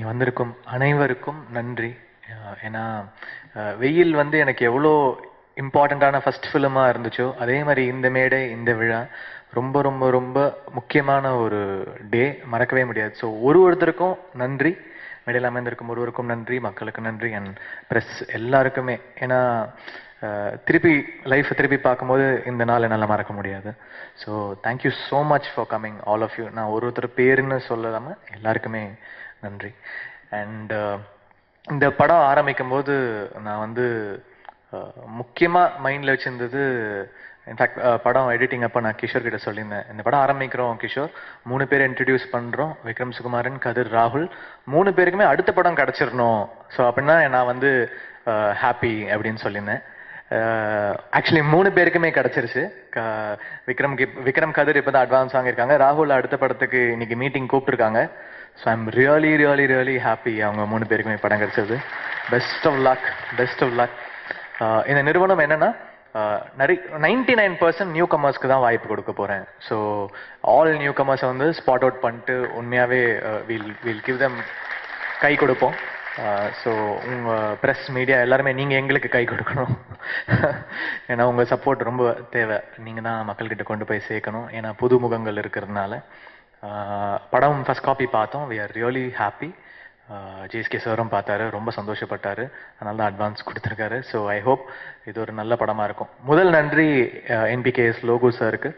இங்கே வந்திருக்கும் அனைவருக்கும் நன்றி. ஏன்னா வெயில் வந்து எனக்கு எவ்வளோ இம்பார்ட்டண்ட்டான ஃபர்ஸ்ட் ஃபிலிமாக இருந்துச்சோ அதே மாதிரி இந்த மேடை இந்த விழா ரொம்ப ரொம்ப ரொம்ப முக்கியமான ஒரு டே, மறக்கவே முடியாது. ஸோ ஒருத்தருக்கும் நன்றி, மேடையில் அமைந்திருக்கும் ஒருவருக்கும் நன்றி, மக்களுக்கு நன்றி, அண்ட் ப்ரெஸ் எல்லாருக்குமே. ஏன்னா திருப்பி லைஃப்பை திருப்பி பார்க்கும்போது இந்த நாள் என்னால் மறக்க முடியாது. So thank you so much for coming all of you. நான் ஒருத்தர் பேருன்னு சொல்லாமல் எல்லாருக்குமே நன்றி. அண்ட் இந்த படம் ஆரம்பிக்கும் போது நான் வந்து முக்கியமாக மைண்டில் வச்சுருந்தது, இன்ஃபேக்ட் படம் எடிட்டிங் அப்போ நான் கிஷோர் கிட்ட சொல்லியிருந்தேன், இந்த படம் ஆரம்பிக்கிறோம் கிஷோர், 3 பேர் இன்ட்ரடியூஸ் பண்ணுறோம், விக்ரம் சுகுமாரன், கதிர், ராகுல், 3 பேருக்குமே அடுத்த படம் கிடச்சிடணும். ஸோ அப்படின்னா நான் வந்து ஹாப்பி அப்படின்னு சொல்லியிருந்தேன். ஆக்சுவலி 3 பேருக்குமே கிடச்சிருச்சு. விக்ரம் கதிர் இப்போ தான் அட்வான்ஸ் வாங்கியிருக்காங்க, ராகுல் அடுத்த படத்துக்கு இன்னைக்கு மீட்டிங் கூப்பிட்டுருக்காங்க. ஸோ ஐம் ரியலி ஹாப்பி அவங்க 3 பேருக்குமே படம் கிடச்சது. Best of luck. இந்த நிறுவனம் என்னன்னா நிறைய 99% நியூ கமர்ஸ்க்கு தான் வாய்ப்பு கொடுக்க போகிறேன். ஸோ ஆல் நியூ கமர்ஸை வந்து ஸ்பாட் அவுட் பண்ணிட்டு உண்மையாகவே வில் கிவ் தம் கை கொடுப்போம். ஸோ உங்கள் ப்ரெஸ் மீடியா எல்லாருமே நீங்கள் எங்களுக்கு கை கொடுக்கணும். ஏன்னா உங்கள் சப்போர்ட் ரொம்ப தேவை. நீங்கள் தான் மக்கள்கிட்ட கொண்டு போய் சேர்க்கணும். ஏன்னா புது முகங்கள் இருக்கிறதுனால. படம் ஃபர்ஸ்ட் காப்பி பார்த்தோம், we are really happy. GSK சாரும் பார்த்தாரு, ரொம்ப சந்தோஷப்பட்டார், அதனால தான் அட்வான்ஸ் கொடுத்துருக்காரு. ஸோ ஐ ஹோப் இது ஒரு நல்ல படமாக இருக்கும். முதல் நன்றி என்பிகேஎஸ் லோகு சாருக்கு,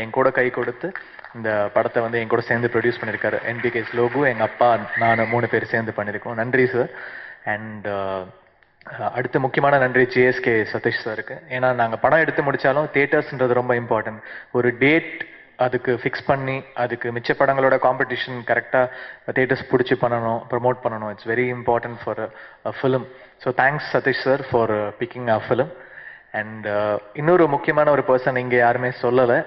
என் கூட கை கொடுத்து இந்த படத்தை வந்து என் கூட சேர்ந்து ப்ரொடியூஸ் பண்ணியிருக்காரு. என்பிகேஎஸ் லோகு, எங்கள் அப்பா, நான் 3 பேர் சேர்ந்து பண்ணியிருக்கோம். நன்றி சார். அண்ட் அடுத்த முக்கியமான நன்றி ஜிஎஸ்கே சதீஷ் சாருக்கு. ஏன்னா நாங்கள் படம் எடுத்து முடித்தாலும் தியேட்டர்ஸ்ன்றது ரொம்ப இம்பார்ட்டன்ட். ஒரு டேட் அதுக்கு ஃபிக்ஸ் பண்ணி அதுக்கு மிச்ச படங்களோட காம்படிஷன் கரெக்டாக தியேட்டர்ஸ் பிடிச்சி பண்ணணும், ப்ரமோட் பண்ணணும். It's very important for a film. So thanks Satish sir for picking a film. And இன்னொரு முக்கியமான ஒரு பர்சன் இங்கே யாருமே சொல்லலை,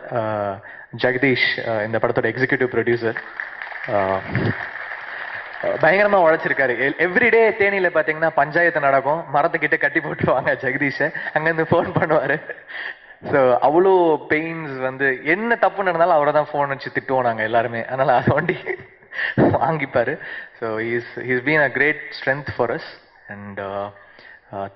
ஜெகதீஷ், இந்த படத்தோட எக்ஸிக்யூட்டிவ் ப்ரொடியூசர். பயங்கரமாக உழைச்சிருக்காரு. எவ்ரிடே தேனியில் பார்த்தீங்கன்னா பஞ்சாயத்து நடக்கும், மரத்துக்கிட்ட கட்டி போட்டுருவாங்க ஜெகதீஷை, அங்கேருந்து ஃபோன் பண்ணுவார். ஸோ அவ்வளோ பெயின்ஸ் வந்து என்ன தப்பு நடந்தாலும் அவரை தான் ஃபோன் வச்சு திட்டுவோம் நாங்கள் எல்லாருமே. அதனால் அதை வண்டி வாங்கிப்பார். So he's been a great strength for us. And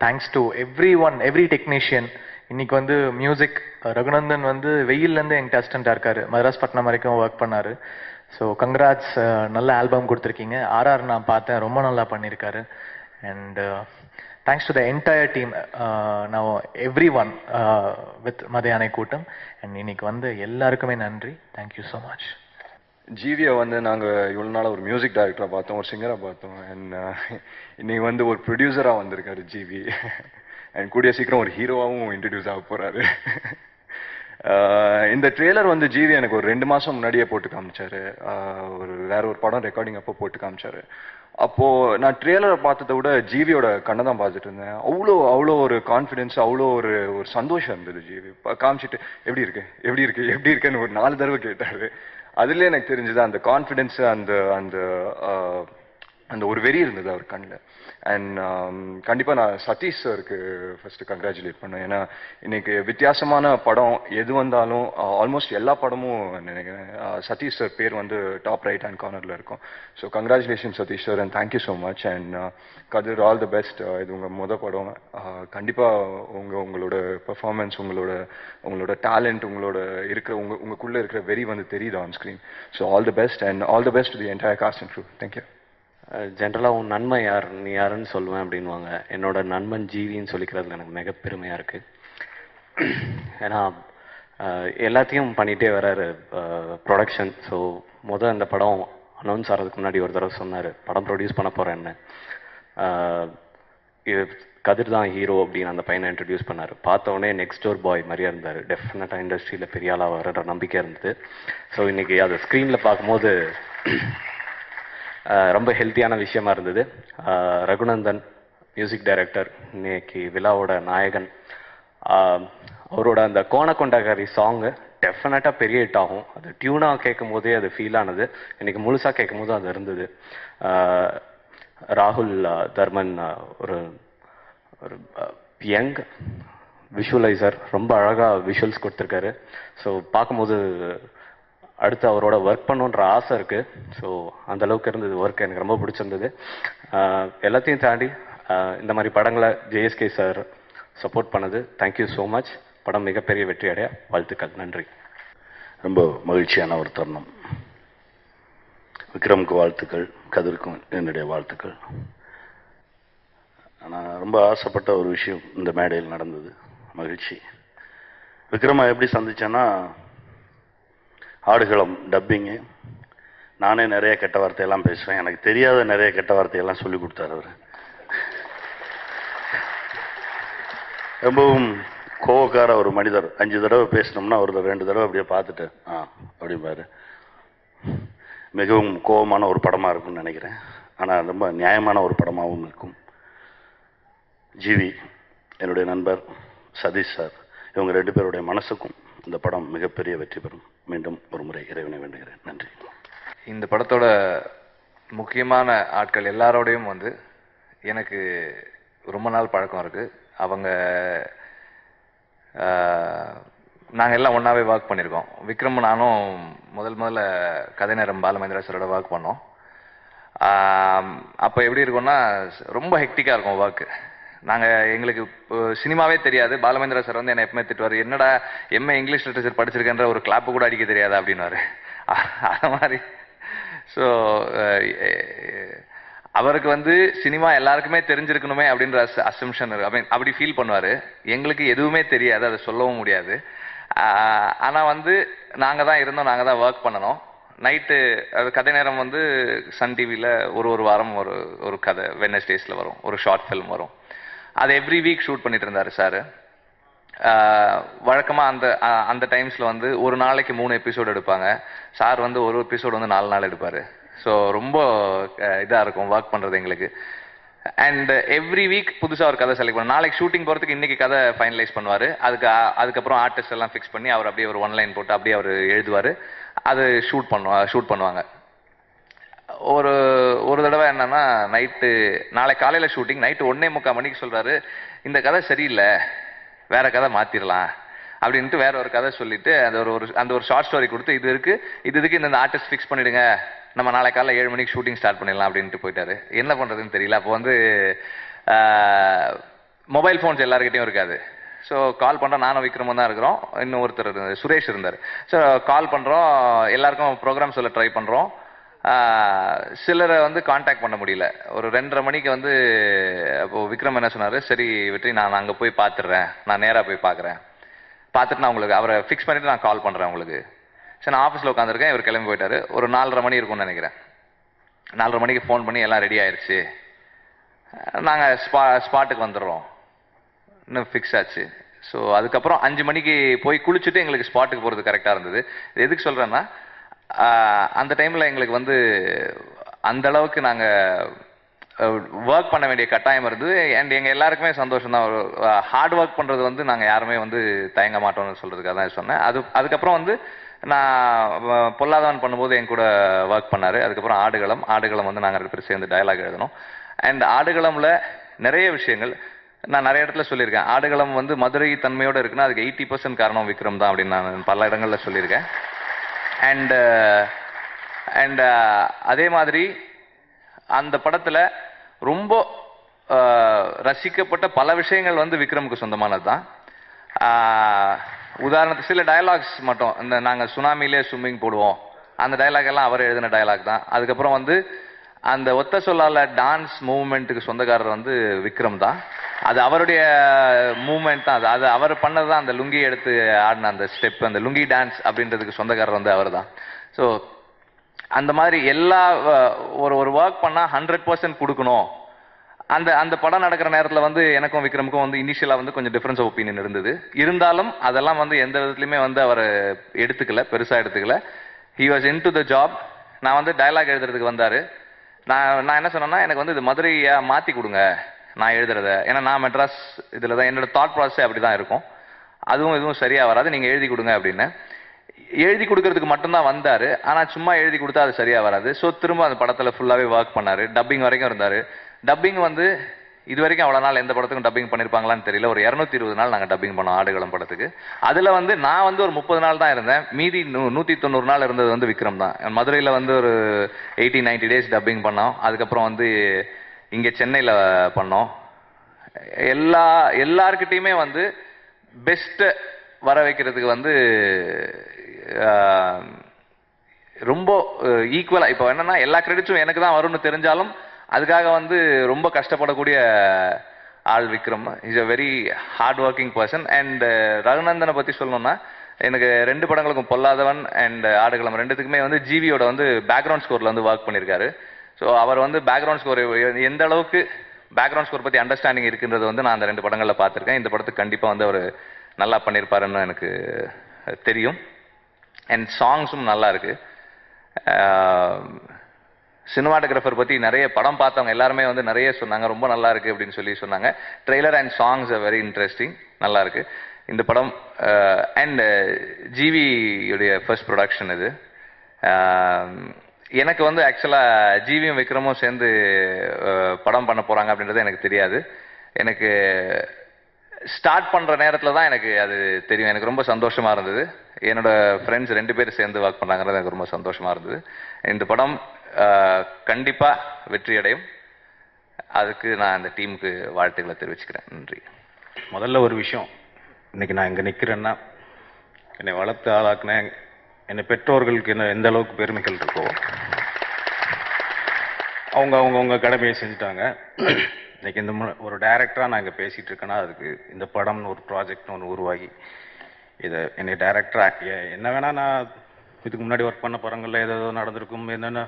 thanks to every technician. இன்னைக்கு வந்து மியூசிக் ரகுநந்தன் வந்து வெயிலேருந்து எங்கள் அசிஸ்டண்ட்டாக இருக்கார், மதராஸ் பட்னம் வரைக்கும் ஒர்க் பண்ணார். ஸோ கங்க்ராட்ஸ், நல்ல ஆல்பம் கொடுத்துருக்கீங்க. ஆர்ஆர் நான் பார்த்தேன், ரொம்ப நல்லா பண்ணியிருக்காரு. And thanks to the entire team, now everyone with மதியானை கூட்டம். அண்ட் இன்னைக்கு வந்து எல்லாருக்குமே நன்றி. Thank you so much. ஜிவியை வந்து நாங்கள் இவ்வளோ நாள் ஒரு மியூசிக் டைரக்டராக பார்த்தோம், ஒரு சிங்கராக பார்த்தோம். அண்ட் இன்னைக்கு வந்து ஒரு ப்ரொடியூசராக வந்திருக்காரு ஜிவி. அண்ட் கூடிய சீக்கிரம் ஒரு ஹீரோவாகவும் இன்ட்ரடியூஸ் ஆக போகிறாரு. இந்த ட்ரெய்லர் வந்து ஜிவி எனக்கு ஒரு 2 மாதம் முன்னாடியே போட்டு காமிச்சாரு. வேற ஒரு படம் ரெக்கார்டிங் அப்போ போட்டு காமிச்சாரு. அப்போது நான் ட்ரெய்லரை பார்த்ததை விட ஜிவியோட கண்ணை தான் பார்த்துட்டு இருந்தேன். அவ்வளோ ஒரு கான்ஃபிடென்ஸ், அவ்வளோ ஒரு சந்தோஷம் இருந்தது. ஜிவி காமிச்சிட்டு எப்படி இருக்குன்னு ஒரு 4 தடவை கேட்டார். அதுலேயே எனக்கு தெரிஞ்சது அந்த கான்ஃபிடென்ஸ், அந்த அந்த அந்த ஒரு வெறி இருந்தது அவர் கண்ணில். அண்ட் கண்டிப்பாக நான் சதீஷ் சாருக்கு ஃபஸ்ட்டு கங்க்ராச்சுலேட் பண்ணேன். ஏன்னா இன்னைக்கு வித்தியாசமான படம் எது வந்தாலும் ஆல்மோஸ்ட் எல்லா படமும் நினைக்கிறேன் சதீஷ் சார் பேர் வந்து டாப் ரைட் ஹேண்ட் கார்னரில் இருக்கும். So congratulation Satish sir, and thank you so much. And Kathir, all the best. இது உங்கள் படம். கண்டிப்பாக உங்களோட பெர்ஃபார்மன்ஸ், உங்களோட டேலண்ட், உங்களுக்குள்ளே இருக்கிற வெறி வந்து தெரியுது on screen. So all the best, and all the best to the entire cast and crew. Thank you. ஜென்ரலாக உன் நன்மை யார், நீ யாருன்னு சொல்லுவேன் அப்படின்வாங்க. என்னோட நண்பன் ஜிவின்னு சொல்லிக்கிறதுல எனக்கு மிக பெருமையாக இருக்குது. ஏன்னா எல்லாத்தையும் பண்ணிகிட்டே வர்றாரு ப்ரொடக்ஷன். ஸோ இந்த படம் அனௌன்ஸ் ஆகிறதுக்கு முன்னாடி ஒரு தடவை சொன்னார், படம் ப்ரொடியூஸ் பண்ண போகிறேன்னு. இது கதிர் தான் ஹீரோ அப்படின்னு அந்த பையனை இன்ட்ரடியூஸ் பண்ணார். பார்த்தோன்னே நெக்ஸ்ட் டோர் பாய் மாதிரியா இருந்தார். டெஃபினட்டாக இண்டஸ்ட்ரியில் பெரிய ஆளாக வர்ற நம்பிக்கை இருந்தது. ஸோ இன்றைக்கி அதை ஸ்க்ரீனில் பார்க்கும்போது ரொம்ப ஹெல்த்தியான விஷயமா இருந்தது. ரகுநந்தன் மியூசிக் டைரக்டர், இன்னைக்கு விழாவோட நாயகன், அவரோட அந்த கோணக்கொண்டகாரி சாங்கு டெஃபினட்டாக பெரிய ஹிட் ஆகும். அது டியூனாக கேட்கும் போதே அது ஃபீல் ஆனது. இன்றைக்கி முழுசாக கேட்கும் போது அது இருந்தது. ராகுல் தர்மன் ஒரு ஒரு யங் விஷுவலைசர், ரொம்ப அழகாக விஷுவல்ஸ் கொடுத்துருக்காரு. ஸோ பார்க்கும்போது அடுத்து அவரோட ஒர்க் பண்ணுன்ற ஆசை இருக்குது. ஸோ அந்த அளவுக்கு இருந்தது ஒர்க், எனக்கு ரொம்ப பிடிச்சிருந்தது. எல்லாத்தையும் தாண்டி இந்த மாதிரி படங்களை ஜேஎஸ்கே சார் சப்போர்ட் பண்ணது, தேங்க்யூ ஸோ மச். படம் மிகப்பெரிய வெற்றி அடைய வாழ்த்துக்கள். நன்றி. ரொம்ப மகிழ்ச்சியான ஒரு தருணம். விக்ரமுக்கு வாழ்த்துக்கள், கதிருக்கும் என்னுடைய வாழ்த்துக்கள். நான் ரொம்ப ஆசைப்பட்ட ஒரு விஷயம் இந்த மேடையில் நடந்தது, மகிழ்ச்சி. விக்ரமை எப்படி சந்திச்சேன்னா, ஆடுகளம் டப்பிங்கு, நானே நிறைய கெட்ட வார்த்தையெல்லாம் பேசுவேன், எனக்கு தெரியாத நிறைய கெட்ட வார்த்தையெல்லாம் சொல்லி கொடுத்தாரு அவர். ரொம்பவும் கோவக்கார ஒரு மனிதர். 5 தடவை பேசினோம்னா ஒரு 2 தடவை அப்படியே பார்த்துட்டு அப்படிம்பாரு. மிகவும் கோபமான ஒரு படமாக இருக்கும்னு நினைக்கிறேன். ஆனால் ரொம்ப நியாயமான ஒரு படமாகவும் இருக்கும். ஜிவி, என்னுடைய நண்பர் சதீஷ் சார், இவங்க 2 பேருடைய மனசுக்கும் இந்த படம் மிகப்பெரிய வெற்றி பெறும். மீண்டும் ஒரு முறை இறைவனை வேண்டுகிறேன். நன்றி. இந்த படத்தோட முக்கியமான ஆட்கள் எல்லாரோடையும் எனக்கு ரொம்ப நாள் பழக்கம் இருக்குது. அவங்க நாங்கள் எல்லாம் ஒன்றாவே ஒர்க் பண்ணியிருக்கோம். விக்ரம் நானும் முதல்ல கதை நேரம் பாலமேந்திரா சாரோட ஒர்க் பண்ணோம். அப்போ எப்படி இருக்கும்னா, ரொம்ப ஹெக்டிக்காக இருக்கும் ஒர்க்கு. எங்களுக்கு சினிமாவே தெரியாது. பாலமேந்திரா சார் என்னை எப்பவுமே திட்டுவார், என்னடா எம்ஏ இங்கிலீஷ் லிட்டரேச்சர் படிச்சிருக்கேன்ற ஒரு கிளாப்பு கூட அடிக்க தெரியாது அப்படின்னாரு. அது மாதிரி. ஸோ அவருக்கு சினிமா எல்லாருக்குமே தெரிஞ்சிருக்கணுமே அப்படின்ற அசம்ஷன் இருக்கு. அப்படி ஃபீல் பண்ணுவார். எங்களுக்கு எதுவுமே தெரியாது, அதை சொல்லவும் முடியாது. ஆனால் நாங்கள் தான் இருந்தோம், நாங்கள் தான் ஒர்க் பண்ணணும். நைட்டு கதை நேரம் சன் டிவியில் ஒரு வாரம் ஒரு கதை வெட்னஸ்டேஸில் வரும், ஒரு ஷார்ட் ஃபிலிம் வரும். அது எவ்ரி வீக் ஷூட் பண்ணிட்டு இருந்தார் சார். வழக்கமாக அந்த டைம்ஸில் ஒரு நாளைக்கு 3 எபிசோடு எடுப்பாங்க. சார் ஒரு எபிசோடு 4 நாள் எடுப்பார். ஸோ ரொம்ப இதாக இருக்கும் ஒர்க் பண்ணுறது எங்களுக்கு. அண்ட் எவ்ரி வீக் புதுசாக ஒரு கதை செலக்ட் பண்ணுவோம். நாளைக்கு ஷூட்டிங் போகிறதுக்கு இன்றைக்கி கதை ஃபைனலைஸ் பண்ணுவார். அதுக்கப்புறம் ஆர்டிஸ்ட் எல்லாம் ஃபிக்ஸ் பண்ணி அவர் அப்படியே ஒரு 1 லைன் போட்டு அப்படியே அவர் எழுதுவார். அது ஷூட் பண்ணுவாங்க. ஒரு தடவை என்னன்னா, நாளை காலையில் ஷூட்டிங், நைட்டு 1:45 மணிக்கு சொல்கிறாரு, இந்த கதை சரியில்லை, வேற கதை மாற்றிடலாம் அப்படின்ட்டு வேற ஒரு கதை சொல்லிட்டு அந்த ஒரு ஷார்ட் ஸ்டோரி கொடுத்து, இதுக்கு இந்த ஆர்டிஸ்ட் ஃபிக்ஸ் பண்ணிடுங்க, நம்ம நாளை காலையில் 7 மணிக்கு ஷூட்டிங் ஸ்டார்ட் பண்ணிடலாம் அப்படின்ட்டு போயிட்டாரு. என்ன பண்ணுறதுன்னு தெரியல. அப்போ மொபைல் ஃபோன்ஸ் எல்லாருக்கிட்டையும் இருக்காது. ஸோ கால் பண்ணுறோம், நானும் விக்ரமும் தான் இருக்கிறோம், இன்னும் ஒருத்தர் சுரேஷ் இருந்தார். ஸோ கால் பண்ணுறோம், எல்லாருக்கும் ப்ரோக்ராம் சொல்ல ட்ரை பண்ணுறோம். சிலரை காண்டாக்ட் பண்ண முடியல. ஒரு 2:30 மணிக்கு அப்போது விக்ரம் என்ன சொன்னார், சரி வெற்றி, நான் அங்கே போய் பார்த்துடுறேன், நான் நேராக போய் பார்க்குறேன், பார்த்துட்டு நான் உங்களுக்கு அவரை ஃபிக்ஸ் பண்ணிவிட்டு நான் கால் பண்ணுறேன் உங்களுக்கு. சரி, நான் ஆஃபீஸில் உட்காந்துருக்கேன், இவர் கிளம்பி போயிட்டார். ஒரு 4:30 மணி இருக்கும்னு நினைக்கிறேன். 4:30 மணிக்கு ஃபோன் பண்ணி எல்லாம் ரெடி ஆயிடுச்சு, நாங்கள் ஸ்பாட்டுக்கு வந்துடுறோம், இன்னும் ஃபிக்ஸ் ஆச்சு. ஸோ அதுக்கப்புறம் 5 மணிக்கு போய் குளிச்சுட்டு எங்களுக்கு ஸ்பாட்டுக்கு போகிறது கரெக்டாக இருந்தது. எதுக்கு சொல்கிறேன்னா, அந்த டைமில் எங்களுக்கு அந்த அளவுக்கு நாங்கள் ஒர்க் பண்ண வேண்டிய கட்டாயம் இருந்தது. அண்ட் எங்கள் எல்லாருக்குமே சந்தோஷம் தான். ஹார்ட் ஒர்க் பண்ணுறது நாங்கள் யாருமே தயங்க மாட்டோம்னு சொல்கிறதுக்காக தான் சொன்னேன். அதுக்கப்புறம் நான் பொல்லாதவன் பண்ணும்போது என் கூட ஒர்க் பண்ணார். அதுக்கப்புறம் ஆடுகளம் நாங்கள் 2 பேரும் சேர்ந்து டயலாக் எழுதணும். அண்ட் ஆடுகளமில் நிறைய விஷயங்கள் நான் நிறைய இடத்துல சொல்லியிருக்கேன். ஆடுகளம் மதுரை தன்மையோடு இருக்குன்னா அதுக்கு 80% காரணம் விக்ரம் தான் அப்படின்னு நான் பல இடங்களில் சொல்லியிருக்கேன். அண்ட் அதே மாதிரி அந்த படத்தில் ரொம்ப ரசிக்கப்பட்ட பல விஷயங்கள் விக்ரமுக்கு சொந்தமானது தான். உதாரணத்துக்கு சில டயலாக்ஸ் மட்டும், இந்த நாங்கள் சுனாமிலே ஸ்விம்மிங் போடுவோம், அந்த டயலாக் எல்லாம் அவர் எழுதின டயலாக் தான். அதுக்கப்புறம் அந்த ஒத்த சொல்லால டான்ஸ் மூவ்மெண்ட்டுக்கு சொந்தக்காரர் விக்ரம் தான். அது அவருடைய மூவ்மெண்ட் தான். அது அவர் பண்ணது தான். அந்த லுங்கி எடுத்து ஆடின அந்த ஸ்டெப், அந்த லுங்கி டான்ஸ் அப்படின்றதுக்கு சொந்தக்காரர் அவர் தான். ஸோ அந்த மாதிரி எல்லா ஒரு ஒர்க் பண்ணால் 100% கொடுக்கணும். அந்த படம் நடக்கிற நேரத்தில் எனக்கும் விக்ரமுக்கும் இனிஷியலாக கொஞ்சம் டிஃப்ரென்ஸ் ஆஃப் ஒப்பீனியன் இருந்தது. இருந்தாலும் அதெல்லாம் எந்த விதத்துலையுமே அவர் எடுத்துக்கல, பெருசாக எடுத்துக்கல. He was in to the job. நான் டயலாக் எழுதுறதுக்கு வந்தார். நான் என்ன சொன்னேன்னா, எனக்கு இது மதுரையை மாற்றி கொடுங்க நான் எழுதுறத. ஏன்னா நான் மெட்ராஸ் இதில் தான் என்னோட தாட் ப்ராசஸே அப்படி தான் இருக்கும். அதுவும் இதுவும் சரியாக வராது, நீங்கள் எழுதி கொடுங்க அப்படின்னு. எழுதி கொடுக்கறதுக்கு மட்டும்தான் வந்தார். ஆனால் சும்மா எழுதி கொடுத்தா அது சரியாக வராது. ஸோ திரும்ப அந்த படத்தில் ஃபுல்லாகவே ஒர்க் பண்ணார். டப்பிங் வரைக்கும் இருந்தார். டப்பிங் இது வரைக்கும் அவ்வளோ நாள் எந்த படத்துக்கும் டப்பிங் பண்ணியிருப்பாங்களான்னு தெரியல. ஒரு 220 நாள் நாங்கள் டப்பிங் பண்ணோம் ஆடுகளம் படத்துக்கு. அதில் வந்து நான் வந்து ஒரு 30 நாள் தான் இருந்தேன். மீதி 190 நாள் இருந்தது வந்து விக்ரம் தான். மதுரையில் வந்து ஒரு 80-90 டேஸ் டப்பிங் பண்ணோம். அதுக்கப்புறம் வந்து இங்கே சென்னையில் பண்ணோம். எல்லார்கிட்டையுமே வந்து பெஸ்ட்டை வர வைக்கிறதுக்கு வந்து ரொம்ப ஈக்குவலாக, இப்போ என்னன்னா எல்லா கிரெடிட்ஸும் எனக்கு தான் வரும்னு தெரிஞ்சாலும் அதுக்காக வந்து ரொம்ப கஷ்டப்படக்கூடிய ஆள் Vikram. Is a very hard working person. And ரகுநந்தனை பற்றி சொல்லணும்னா, எனக்கு 2 படங்களுக்கும் பொல்லாதவன் அண்ட் ஆடுகளம் 2த்துக்குமே வந்து ஜிவியோட வந்து பேக்ரவுண்ட் ஸ்கோரில் வந்து ஒர்க் பண்ணியிருக்காரு. ஸோ அவர் வந்து பேக்ரவுண்ட் ஸ்கோர் எந்த அளவுக்கு பேக்ரவுண்ட் ஸ்கோர் பற்றி அண்டர்ஸ்டாண்டிங் இருக்குன்றது வந்து நான் அந்த 2 படங்களில் பார்த்துருக்கேன். இந்த படத்துக்கு கண்டிப்பாக வந்து அவர் நல்லா பண்ணியிருப்பாருன்னு எனக்கு தெரியும். அண்ட் சாங்ஸும் நல்லா இருக்கு. சினிமாட்டோகிராஃபர் பற்றி நிறைய படம் பார்த்தவங்க எல்லாருமே வந்து நிறைய சொன்னாங்க, ரொம்ப நல்லா இருக்கு அப்படின்னு சொல்லி சொன்னாங்க. Trailer and songs are very interesting, நல்லா இருக்கு இந்த படம். அண்ட் ஜிவியுடைய ஃபர்ஸ்ட் ப்ரொடக்ஷன் இது. எனக்கு வந்து ஆக்சுவலாக ஜிவியும் விக்ரமும் சேர்ந்து படம் பண்ண போகிறாங்க அப்படின்றது எனக்கு தெரியாது. எனக்கு ஸ்டார்ட் பண்ணுற நேரத்தில் தான் எனக்கு அது தெரியும். எனக்கு ரொம்ப சந்தோஷமாக இருந்தது. என்னோட ஃப்ரெண்ட்ஸ் 2 பேர் சேர்ந்து ஒர்க் பண்ணாங்கிறது எனக்கு ரொம்ப சந்தோஷமாக இருந்தது. இந்த படம் கண்டிப்பாக வெற்றி அடையும். அதுக்கு நான் அந்த டீமுக்கு வாழ்த்துக்களை தெரிவிச்சுக்கிறேன். நன்றி. முதல்ல ஒரு விஷயம், இன்னைக்கு நான் இங்கே நிற்கிறேன்னா என்னை வளர்த்து ஆளாக்குனேன் என்னை பெற்றோர்களுக்கு என்ன எந்த அளவுக்கு பெருமைகள் இருக்கோ அவங்க கடமையை செஞ்சுட்டாங்க. இன்னைக்கு இந்த ஒரு டைரக்டராக நான் இங்கே பேசிகிட்டு இருக்கேன்னா அதுக்கு இந்த படம்னு ஒரு ப்ராஜெக்ட்னு ஒன்று உருவாகி இதை என்னை டைரக்டராக என்ன வேணால் நான் இதுக்கு முன்னாடி ஒர்க் பண்ண படங்களில் ஏதோ நடந்திருக்கும், என்னென்ன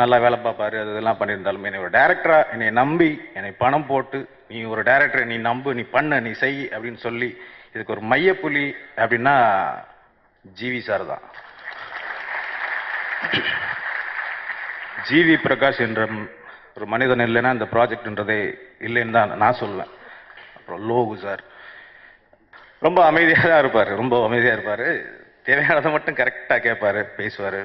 நல்லா வேலை பார்ப்பாரு அது இதெல்லாம் பண்ணியிருந்தாலும் என்னை ஒரு டைரக்டராக என்னை நம்பி என்னை பணம் போட்டு நீ ஒரு டைரக்டரை நீ நம்பு, நீ பண்ண, நீ செய் அப்படின்னு சொல்லி இதுக்கு ஒரு மையப்புலி அப்படின்னா ஜிவி சார் தான். ஜிவி பிரகாஷ் என்ற ஒரு மனிதன் இல்லைன்னா இந்த ப்ராஜெக்ட்ன்றதே இல்லைன்னு தான் நான் சொல்லுவேன். அப்புறம் லோகு சார் ரொம்ப அமைதியாக தான் இருப்பார், ரொம்ப அமைதியாக இருப்பார். தேவையானதை மட்டும் கரெக்டாக கேட்பார், பேசுவார்.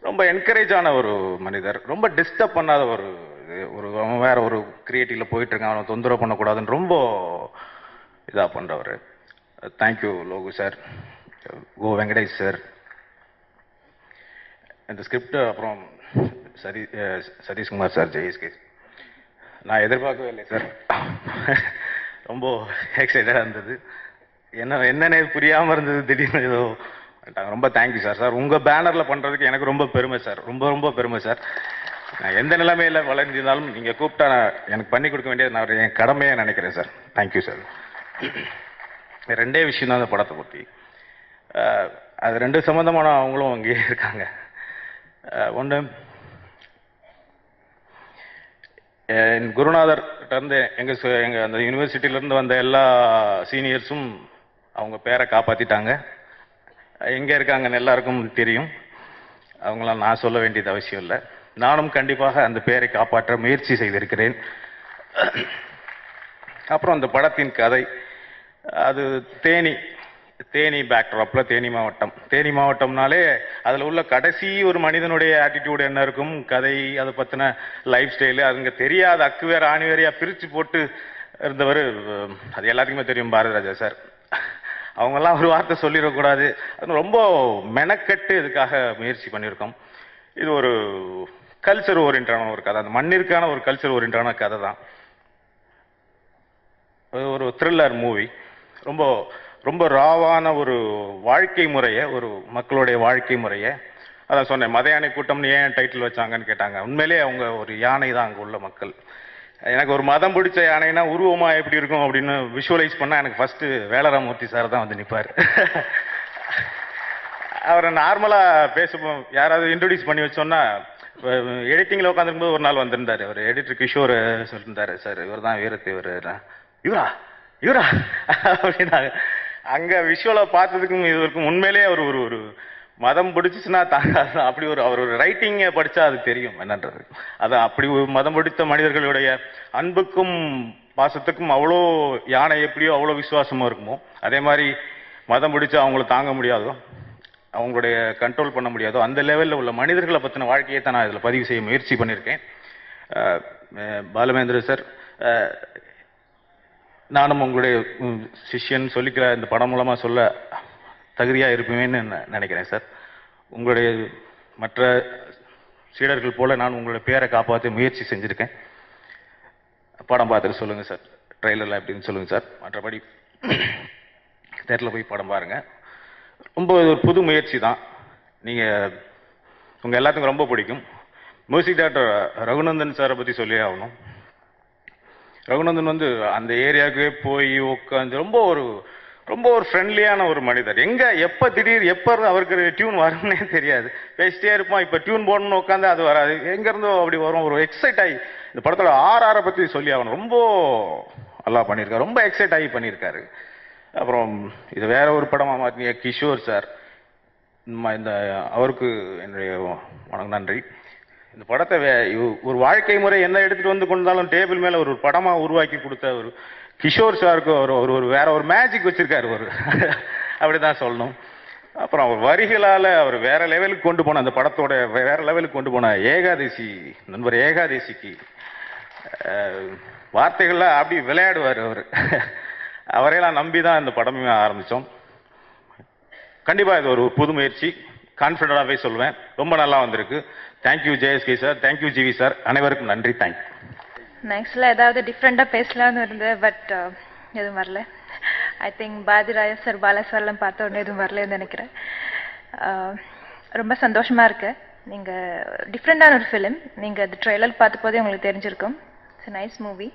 ரொம்ப என்கரேஜ் ஆன ஒரு மனிதர், ரொம்ப டிஸ்டர்ப் பண்ணாத ஒரு அவன் வேற ஒரு கிரியேட்டிவ்ல போயிட்டு இருக்கான், அவனை தொந்தரவு பண்ணக்கூடாதுன்னு ரொம்ப இதாக பண்ணுறவர். தேங்க்யூ லோகு சார், கோ வெங்கடேஷ் சார். இந்த ஸ்கிரிப்ட் அப்புறம் சதீஷ்குமார் சார், ஜெயஸ்கே, நான் எதிர்பார்க்கவே இல்லை சார். ரொம்ப எக்ஸைட்டடாக இருந்தது. என்னன்னே புரியாமல் இருந்தது, திடீர்னு ஏதோ ரொம்ப தேங்க்யூ சார். சார் உங்கள் பேனரில் பண்ணுறதுக்கு எனக்கு ரொம்ப பெருமை சார், ரொம்ப ரொம்ப பெருமை சார். நான் எந்த நிலைமையில் வளர்ந்திருந்தாலும் நீங்கள் கூப்பிட்டா நான் எனக்கு பண்ணி கொடுக்க வேண்டியது நான் என் கடமையாக நினைக்கிறேன் சார். Thank you sir. 2 விஷயம் தான் அந்த படத்தை பற்றி. அது 2 சம்மந்தமான அவங்களும் அங்கேயே இருக்காங்க. ஒன்று, என் குருநாதர்கிட்டருந்து எங்கள் அந்த யூனிவர்சிட்டியிலேருந்து வந்த எல்லா சீனியர்ஸும் அவங்க பேரை காப்பாற்றிட்டாங்க. எங்கே இருக்காங்கன்னு எல்லாருக்கும் தெரியும். அவங்களாம் நான் சொல்ல வேண்டியது அவசியம் இல்லை. நானும் கண்டிப்பாக அந்த பேரை காப்பாற்ற முயற்சி செய்திருக்கிறேன். அப்புறம் அந்த படத்தின் கதை, அது தேனி பேக்ட்ராப்பில் தேனி மாவட்டம்னாலே அதில் உள்ள கடைசி ஒரு மனிதனுடைய ஆட்டிடியூட் என்ன இருக்கும், கதை, அதை பற்றின லைஃப் ஸ்டைலு, அதுங்க தெரியாத அக்கு வேற ஆணி வேறையா பிரித்து போட்டு இருந்தவர். அது எல்லாத்துக்குமே தெரியும், பாரதிராஜா சார். அவங்கெல்லாம் ஒரு வார்த்தை சொல்லிடக்கூடாது, அது ரொம்ப மெனக்கட்டு இதுக்காக முயற்சி பண்ணியிருக்கோம். இது ஒரு கல்ச்சர் ஓரியன்டான ஒரு கதை, அந்த மண்ணிற்கான ஒரு கல்ச்சர் ஓரியன்டான கதை தான். ஒரு த்ரில்லர் மூவி, ரொம்ப ரொம்ப ராவான ஒரு வாழ்க்கை முறையை, ஒரு மக்களுடைய வாழ்க்கை முறையை, அதான் சொன்னேன். மத யானை கூட்டம்னு ஏன் டைட்டில் வச்சாங்கன்னு கேட்டாங்க. உண்மையிலே அவங்க ஒரு யானை தான் அங்கே உள்ள மக்கள். எனக்கு ஒரு மதம் பிடிச்ச யானைனா உருவமா எப்படி இருக்கும் அப்படின்னு விஷுவலைஸ் பண்ணால் எனக்கு ஃபர்ஸ்ட் வேலராமூர்த்தி சார் தான் வந்து நிற்பார். அவரை நார்மலாக பேசுவோம், யாராவது இன்ட்ரடியூஸ் பண்ணி வச்சோன்னா, எடிட்டிங்கில் உட்காந்துருக்கும்போது ஒரு நாள் வந்திருந்தார் அவர் எடிட்டர் கிஷோர், சொல்லியிருந்தாரு, சார் இவர் தான் வீரத்தேவர். இவரா அப்படின்னாங்க. அங்கே விஷுவலாக பார்த்ததுக்கும் இதுவரைக்கும் உண்மையிலேயே அவர் ஒரு மதம் பிடிச்சிச்சுன்னா தாங்காது. அப்படி அவர் ஒரு ரைட்டிங்கை படித்தா அது தெரியும் என்னன்றது. அதான் அப்படி ஒரு மதம் பிடித்த மனிதர்களுடைய அன்புக்கும் பாசத்துக்கும் அவ்வளோ யானை எப்படியோ அவ்வளோ விசுவாசமாக இருக்குமோ, அதே மாதிரி மதம் பிடிச்சா அவங்கள தாங்க முடியாதோ, அவங்களுடைய கண்ட்ரோல் பண்ண முடியாதோ, அந்த லெவலில் உள்ள மனிதர்களை பற்றின வாழ்க்கையை தான் நான் இதில் பதிவு செய்ய முயற்சி பண்ணியிருக்கேன். பாலுமேந்திர சார், நானும் உங்களுடைய சிஷ்யன் சொல்லிக்கிற இந்த படம் மூலமாக சொல்ல தகுதியாக இருப்பேன்னு நினைக்கிறேன் சார். உங்களுடைய மற்ற சீடர்கள் போல நான் உங்களுடைய பேரை காப்பாற்ற முயற்சி செஞ்சுருக்கேன். படம் பார்த்துட்டு சொல்லுங்கள் சார், ட்ரெய்லரில் எப்படின்னு சொல்லுங்கள் சார். மற்றபடி தேட்டரில் போய் படம் பாருங்கள். ரொம்ப ஒரு புது முயற்சி தான். நீங்கள் உங்கள் எல்லாத்துக்கும் ரொம்ப பிடிக்கும். மியூசிக் டைரக்டர் ரகுநந்தன் சாரை பற்றி சொல்லியே ஆகணும். ரகுநந்தன் வந்து அந்த ஏரியாவுக்கே போய் உட்காந்து ரொம்ப ஒரு ஃப்ரெண்ட்லியான ஒரு மனிதர். எப்போ எப்போ அவருக்கு டியூன் வரும்னே தெரியாது. பேசிட்டே இருப்பான். இப்போ டியூன் போடணும்னு உட்காந்து அது வராது, எங்கேருந்தோ அப்படி வரும். ஒரு எக்ஸைட் ஆகி இந்த படத்தோட ஆர்ஆரை பற்றி சொல்லி ஆகணும். ரொம்ப நல்லா பண்ணியிருக்காரு, ரொம்ப எக்ஸைட் ஆகி பண்ணியிருக்காரு. அப்புறம் இது வேற ஒரு படமாக மாற்றிய கிஷோர் சார், இந்த அவருக்கு என்னுடைய வணக்கம், நன்றி. இந்த படத்தை ஒரு வாழ்க்கை முறை என்ன எடுத்துட்டு வந்து கொண்டாலும் டேபிள் மேல ஒரு படமா உருவாக்கி கொடுத்த ஒரு கிஷோர் சாருக்கு ஒரு வேற ஒரு மேஜிக் வச்சிருக்காரு அப்படிதான் சொல்லணும். அப்புறம் அவர் வரிகளால அவர் வேற லெவலுக்கு கொண்டு போன அந்த படத்தோட வேற லெவலுக்கு கொண்டு போன ஏகாதசி நண்பர் ஏகாதசிக்கு வார்த்தைகள்ல அப்படி விளையாடுவார் அவர். அவரையெல்லாம் நம்பி தான் இந்த படமே ஆரம்பித்தோம். கண்டிப்பாக இது ஒரு புது முயற்சி, கான்ஃபிடண்டாகவே சொல்லுவேன். ரொம்ப நல்லா வந்திருக்கு. Thank you JSK sir, thank you GV sir, அனைவருக்கும் நன்றி. தேங்க்யூ. நெக்ஸ்ட்ல ஏதாவது டிஃப்ரெண்டாக பேசலாம்னு இருந்தேன், பட் எதுவும் வரல. ஐ திங்க் பாதிராயா சார், பாலா சார்லாம் பார்த்த உடனே எதுவும் வரலன்னு நினைக்கிறேன். ரொம்ப சந்தோஷமா இருக்கு. நீங்கள் டிஃப்ரெண்டான ஒரு ஃபிலிம், நீங்கள் அது ட்ரெய்லர் பார்த்த போதே உங்களுக்கு தெரிஞ்சிருக்கும். It's a nice movie.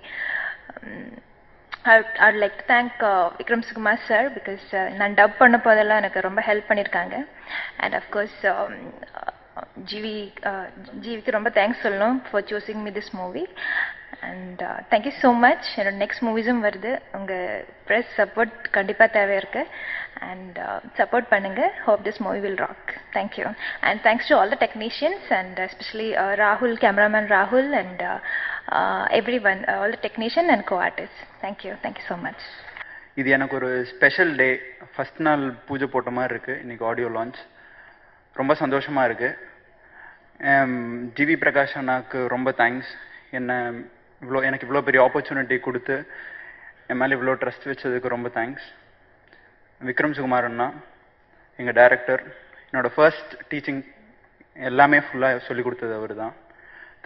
I'd like to thank Vikram Sukumar sir because நான் டப் பண்ண போதெல்லாம் எனக்கு ரொம்ப ஹெல்ப் பண்ணியிருக்காங்க. அண்ட் அஃப்கோர்ஸ் ஜிவிக்கு ரொம்ப தேங்க்ஸ் சொல்லணும் for choosing me this movie. And thank you so much. என்னோட நெக்ஸ்ட் மூவிஸும் வருது. உங்கள் ப்ரெஸ் சப்போர்ட் கண்டிப்பாக தேவை இருக்கு. அண்ட் சப்போர்ட் பண்ணுங்க. Hope this movie will rock. Thank you. And thanks to all the technicians and especially ராகுல், கேமராமேன் ராகுல், and everyone, all the technician and co-artists. Thank you so much. இது எனக்கு ஒரு ஸ்பெஷல் டே. ஃபர்ஸ்ட் நாள் பூஜை போட்ட மாதிரி இருக்கு. இன்னைக்கு ஆடியோ லான்ச். ரொம்ப சந்தோஷமா இருக்கு. ஜிவி பிரகாஷ் அண்ணாக்கு ரொம்ப தேங்க்ஸ். எனக்கு இவ்வளோ பெரிய ஆப்பர்ச்சுனிட்டி கொடுத்து என் மேலே இவ்வளோ ட்ரஸ்ட் வச்சதுக்கு ரொம்ப தேங்க்ஸ். விக்ரம் சுகுமார் அண்ணா, எங்கள் டைரக்டர், என்னோட ஃபர்ஸ்ட் டீச்சிங் எல்லாமே ஃபுல்லாக சொல்லி கொடுத்தது அவர் தான்.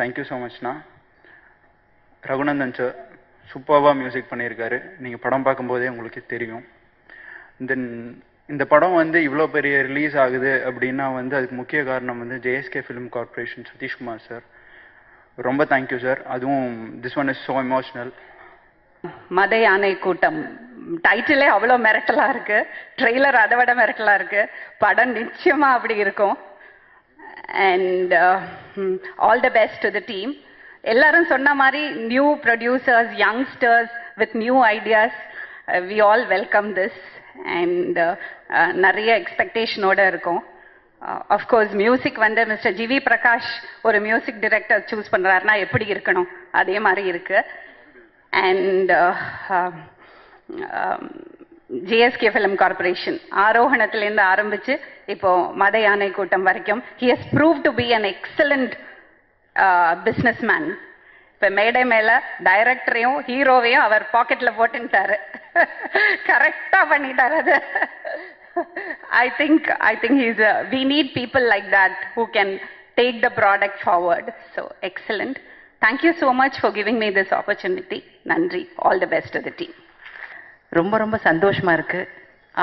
தேங்க்யூ ஸோ மச்ண்ணா. ரகுநந்தன் சார் சூப்பராக மியூசிக் பண்ணியிருக்காரு. நீங்கள் படம் பார்க்கும்போதே உங்களுக்கு தெரியும். தென் இந்த படம் வந்து இவ்வளோ பெரிய ரிலீஸ் ஆகுது அப்படின்னா வந்து அதுக்கு முக்கிய காரணம் வந்து JSK film corporation, Satishkumar sir. ரொம்ப தேங்க்யூ சார். அதுவும் this one is so emotional. மத யானை கூட்டம் டைட்டிலே அவ்வளோ மிரட்டலாக இருக்கு. ட்ரெய்லர் அதை விட மிரட்டலாக இருக்கு. படம் நிச்சயமா அப்படி இருக்கும். And all the best to the team. எல்லாரும் சொன்ன மாதிரி new producers, youngsters with new ideas, we all welcome this. And நிறைய எக்ஸ்பெக்டேஷனோட இருக்கும். அஃப்கோர்ஸ் மியூசிக் வந்து மிஸ்டர் ஜிவி பிரகாஷ் ஒரு மியூசிக் டைரக்டர் சூஸ் பண்ணுறாருன்னா எப்படி இருக்கணும் அதே மாதிரி இருக்கு. அண்ட் ஜேஎஸ்கே ஃபிலிம் கார்பரேஷன் ஆரோகணத்திலேருந்து ஆரம்பிச்சு இப்போ மத யானை கூட்டம் வரைக்கும் he has prove to be an excellent business man. இப்போ மேடை மேல டைரக்டரையும் ஹீரோவையும் அவர் பாக்கெட்ல போட்டுட்டாரு. கரெக்டா பண்ணிட்டாரு அது. I think we need people like that who can take the product forward. So excellent. Thank you so much for giving me this opportunity. Nandri. All the best to the team. ரொம்ப சந்தோஷமா இருக்கு.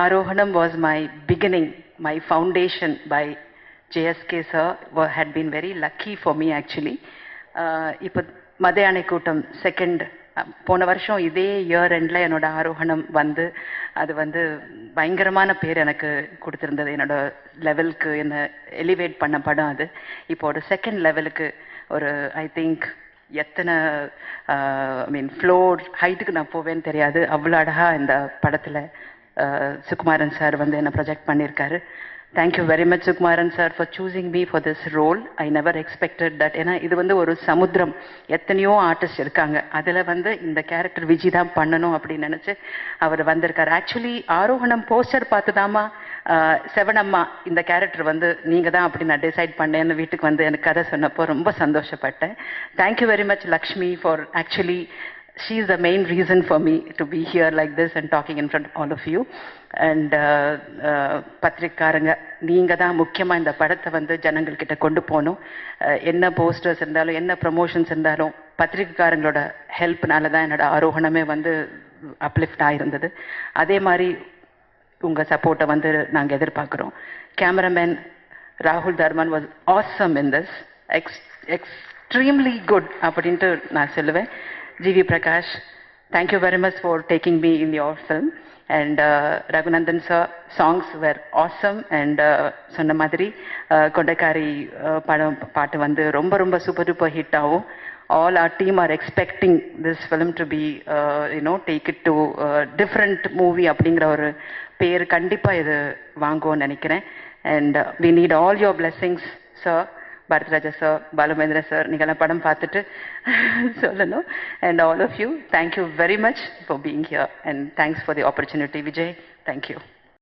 Aarohanam was my beginning, my foundation by JSK sir had been very lucky for me actually. இப்போ மத யானை கூட்டம் second போன வருஷம் இதே இயர் எண்டில் என்னோட ஆரோகணம் வந்து அது வந்து பயங்கரமான பேர் எனக்கு கொடுத்துருந்தது. என்னோட லெவலுக்கு என்னை எலிவேட் பண்ண படம் அது. இப்போ ஒரு செகண்ட் லெவலுக்கு ஒரு ஐ திங்க் எத்தனை ஃப்ளோர் ஹைட்டுக்கு நான் போவேன்னு தெரியாது. அவ்வளோ அழகாக இந்த படத்தில் சுகுமாரன் சார் வந்து என்னை ப்ரொஜெக்ட் பண்ணியிருக்காரு. Thank you very much Sukumaran sir for choosing me for this role. I never expected that. ஏன்னா இது வந்து ஒரு சமுத்திரம், எத்தனையோ ஆர்டிஸ்ட் இருக்காங்க, அதில் வந்து இந்த கேரக்டர் விஜி தான் பண்ணணும் அப்படின்னு நினச்சி அவர் வந்திருக்காரு. ஆக்சுவலி ஆரோகணம் போஸ்டர் பார்த்துதாமா செவனம்மா இந்த கேரக்டர் வந்து நீங்கள் தான் அப்படி நான் டிசைட் பண்ணேன்னு வீட்டுக்கு வந்து எனக்கு கதை சொன்னப்போ ரொம்ப சந்தோஷப்பட்டேன். Thank you very much Lakshmi for actually she's the main reason for me to be here like this and talking in front of all of you. And பத்திரிக்காரங்க நீங்கள் தான் முக்கியமாக இந்த படத்தை வந்து ஜனங்கள்கிட்ட கொண்டு போகணும். என்ன போஸ்டர்ஸ் இருந்தாலும் என்ன ப்ரமோஷன்ஸ் இருந்தாலும் பத்திரிக்கைக்காரங்களோட ஹெல்ப்னால தான் என்னோட ஆரோகணமே வந்து அப்லிஃப்ட் ஆகிருந்தது. அதே மாதிரி உங்கள் சப்போர்ட்டை வந்து நாங்கள் எதிர்பார்க்குறோம். கேமராமேன் ராகுல் Dharman was awesome in this, extremely good அப்படின்ட்டு நான் சொல்லுவேன். GV Prakash, thank you very much for taking me in your film. And Raghunandan sir, songs were awesome. And சொன்ன மாதிரி கொண்டைக்காரி பாட்டு வந்து ரொம்ப ரொம்ப சூப்பர் டூப்பர் ஹிட் ஆகும். All our team are expecting this film to be, take it to different movie அப்படிங்கிற ஒரு பேர் கண்டிப்பாக இது வாங்குவோன்னு நினைக்கிறேன். And we need all your blessings, sir. Bharathiraja sir, Balu Mahendra sir, நீங்களாம் படம் பார்த்துட்டு சொல்லணும். And all of you, thank you very much for being here and thanks for the opportunity. Vijay, thank you.